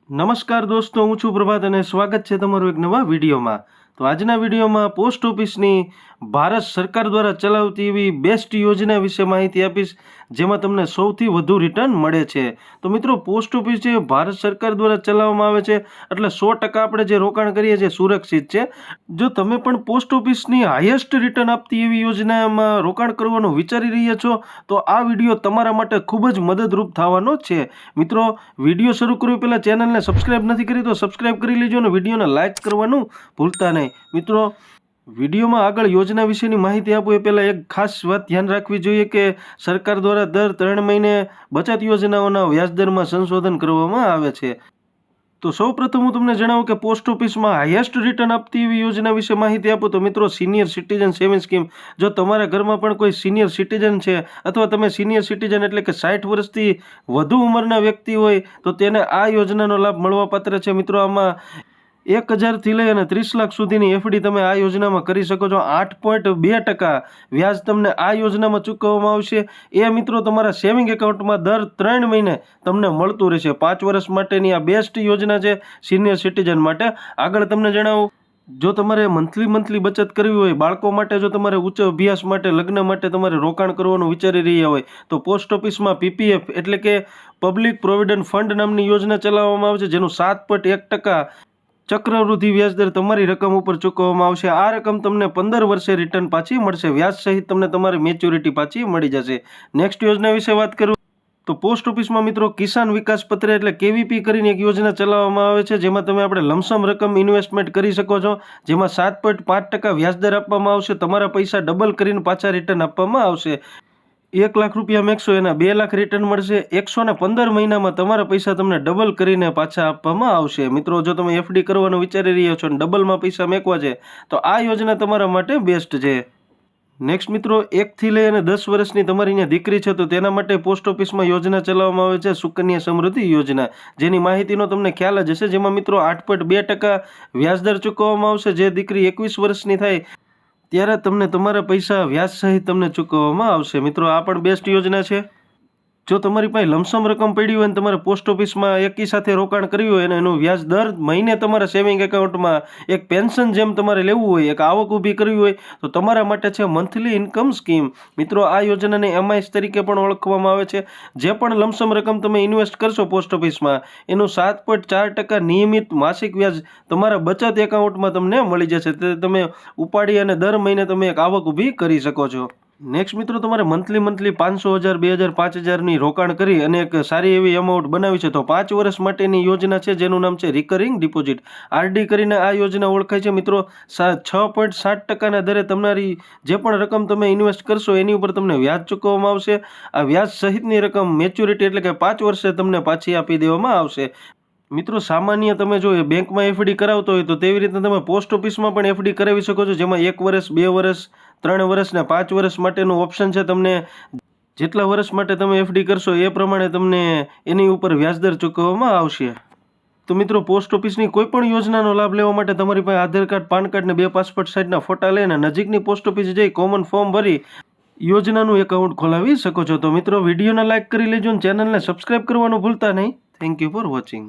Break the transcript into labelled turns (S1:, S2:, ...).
S1: નમસ્કાર દોસ્તો, હું છું પ્રભાત અને સ્વાગત છે તમારું એક નવા વિડીયોમાં. તો આજના વિડીયોમાં પોસ્ટ ઓફિસની ભારત સરકાર દ્વારા ચલાવતી એવી બેસ્ટ યોજના વિશે માહિતી આપીશ, જેમાં તમને સૌથી વધુ રિટર્ન મળે છે. તો મિત્રો, પોસ્ટ ઓફિસ જે ભારત સરકાર દ્વારા ચલાવવામાં આવે છે, એટલે 100% આપણે જે રોકાણ કરીએ છીએ સુરક્ષિત છે. જો તમે પણ પોસ્ટ ઓફિસની હાઈએસ્ટ રિટર્ન આપતી એવી યોજનામાં રોકાણ કરવાનું વિચારી રહ્યા છો, તો આ વિડીયો તમારા માટે ખૂબ જ મદદરૂપ થવાનો છે. મિત્રો, વિડીયો શરૂ કરવી પહેલાં ચેનલને સબસ્ક્રાઇબ નથી કરી તો સબસ્ક્રાઇબ કરી લેજો અને વિડીયોને લાઇક કરવાનું ભૂલતા નહીં. મિત્રો, વિડીયોમાં આગળ યોજના વિશેની માહિતી આપું એ પહેલાં એક ખાસ વાત ધ્યાન રાખવી જોઈએ કે સરકાર દ્વારા દર 3 મહિને બચત યોજનાઓના વ્યાજદરમાં સંશોધન કરવામાં આવે છે. તો સૌપ્રથમ હું તમને જણાવું કે પોસ્ટ ઓફિસમાં હાઈએસ્ટ રિટર્ન આપતી એવી યોજના વિશે માહિતી આપું તો મિત્રો, સિનિયર સિટીઝન સેવિંગ સ્કીમ. જો તમારા ઘરમાં પણ કોઈ સિનિયર સિટીઝન છે અથવા તમે સિનિયર સિટીઝન એટલે કે 60 વર્ષથી વધુ ઉંમરના વ્યક્તિ હોય તો તેને આ યોજનાનો લાભ મળવાપાત્ર છે. મિત્રો, આમાં 1000થી લઈ અને 30 લાખ સુધીની એફડી તમે આ યોજનામાં કરી શકો છો. 8.2% વ્યાજ તમને આ યોજનામાં ચૂકવવામાં આવશે. એ મિત્રો તમારા સેવિંગ એકાઉન્ટમાં દર 3 મહિને તમને મળતું રહેશે. 5 વર્ષ માટેની આ બેસ્ટ યોજના છે સિનિયર સિટીઝન માટે. આગળ તમને જણાવું, જો તમારે મંથલી બચત કરવી હોય, બાળકો માટે જો તમારે ઉચ્ચ અભ્યાસ માટે, લગ્ન માટે તમારે રોકાણ કરવાનું વિચારી રહ્યા હોય તો પોસ્ટ ઓફિસમાં પીપીએફ એટલે કે પબ્લિક પ્રોવિડન્ટ ફંડ નામની યોજના ચલાવવામાં આવે છે, જેનું 7.1% ચક્રવૃદ્ધિ વ્યાજદર તમારી રકમ ઉપર ચૂકવવામાં આવશે. આ રકમ તમને 15 વર્ષે રિટર્ન પાછી મળશે. વ્યાજ સહિત તમને તમારી મેચ્યોરિટી પાછી મળી જશે. નેક્સ્ટ યોજના વિશે વાત કરું તો પોસ્ટ ઓફિસમાં મિત્રો કિસાન વિકાસ પત્ર એટલે કેવીપી કરીને એક યોજના ચલાવવામાં આવે છે, જેમાં તમે આપણે લમસમ રકમ ઇન્વેસ્ટમેન્ટ કરી શકો છો, જેમાં 7.5% વ્યાજદર આપવામાં આવશે. તમારા પૈસા ડબલ કરીને પાછા રિટર્ન આપવામાં આવશે. 1 લાખ રૂપિયા મેકશો એના 2 લાખ રિટર્ન મળશે. 115 મહિનામાં તમારા પૈસા તમને ડબલ કરીને પાછા આપવામાં આવશે. મિત્રો, જો તમે એફડી કરવાનું વિચારી રહ્યા છો અને ડબલમાં પૈસા મેકવા છે તો આ યોજના તમારા માટે બેસ્ટ છે. નેક્સ્ટ મિત્રો, 1 થી લઈ અને 10 વર્ષની તમારી અહીંયા દીકરી છે તો તેના માટે પોસ્ટ ઓફિસમાં યોજના ચલાવવામાં આવે છે સુકન્યા સમૃદ્ધિ યોજના, જેની માહિતીનો તમને ખ્યાલ જ હશે. જેમાં મિત્રો 8.2% વ્યાજદર ચૂકવવામાં આવશે. જે દીકરી 21 વર્ષની થાય ત્યારે તમને તમારા પૈસા વ્યાજ સહિત તમને ચૂકવવામાં આવશે. મિત્રો, આ પણ બેસ્ટ યોજના છે. જો તમારી પાસે લમસમ રકમ પડી હોય અને તમારે પોસ્ટ ઓફિસમાં એકી સાથે રોકાણ કરવી હોય અને એનું વ્યાજ દર મહિને તમારા સેવિંગ એકાઉન્ટમાં એક પેન્શન જેમ તમારે લેવું હોય, એક આવક ઊભી કરવી હોય તો તમારા માટે છે મંથલી ઇન્કમ સ્કીમ. મિત્રો, આ યોજનાને એમઆઈએસ તરીકે પણ ઓળખવામાં આવે છે. જે પણ લમસમ રકમ તમે ઇન્વેસ્ટ કરશો પોસ્ટ ઓફિસમાં એનું 7.4% નિયમિત માસિક વ્યાજ તમારા બચત એકાઉન્ટમાં તમને મળી જશે. તે તમે ઉપાડી અને દર મહિને તમે એક આવક ઊભી કરી શકો છો. નેક્સ્ટ મિત્રો, તમારે મંથલી 500,000, 2,000, 5,000ની રોકાણ કરી અને એક સારી એવી અમાઉન્ટ બનાવી છે તો 5 વર્ષ માટેની યોજના છે જેનું નામ છે રિકરિંગ ડિપોઝિટ, આરડી કરીને આ યોજના ઓળખાય છે. મિત્રો, 6.7%ના દરે તમારી જે પણ રકમ તમે ઇન્વેસ્ટ કરશો એની ઉપર તમને વ્યાજ ચૂકવવામાં આવશે. આ વ્યાજ સહિતની રકમ મેચ્યોરિટી એટલે કે 5 વર્ષે તમને પાછી આપી દેવામાં આવશે. મિત્રો, સામાન્ય તમે જો બેંકમાં એફડી કરાવતો હોય તો તેવી રીતે તમે પોસ્ટ ઓફિસમાં પણ એફડી કરાવી શકો છો, જેમાં 1 વર્ષ, 2 વર્ષ, 3 વર્ષ ને 5 વર્ષ માટેનું ઓપ્શન છે. તમને જેટલા વર્ષ માટે તમે એફડી કરશો એ પ્રમાણે તમને એની ઉપર વ્યાજદર ચૂકવવામાં આવશે. તો મિત્રો, પોસ્ટ ઓફિસની કોઈ પણ યોજનાનો લાભ લેવા માટે તમારી પાસે આધાર કાર્ડ, પાન કાર્ડ ને 2 પાસપોર્ટ સાઇઝના ફોટા લઈને નજીકની પોસ્ટ ઓફિસ જઈ કોમન ફોર્મ ભરી યોજનાનું એકાઉન્ટ ખોલાવી શકો છો. તો મિત્રો, વિડીયોને લાઇક કરી લેજો અને ચેનલને સબસ્ક્રાઇબ કરવાનું ભૂલતા નહીં. Thank you for watching.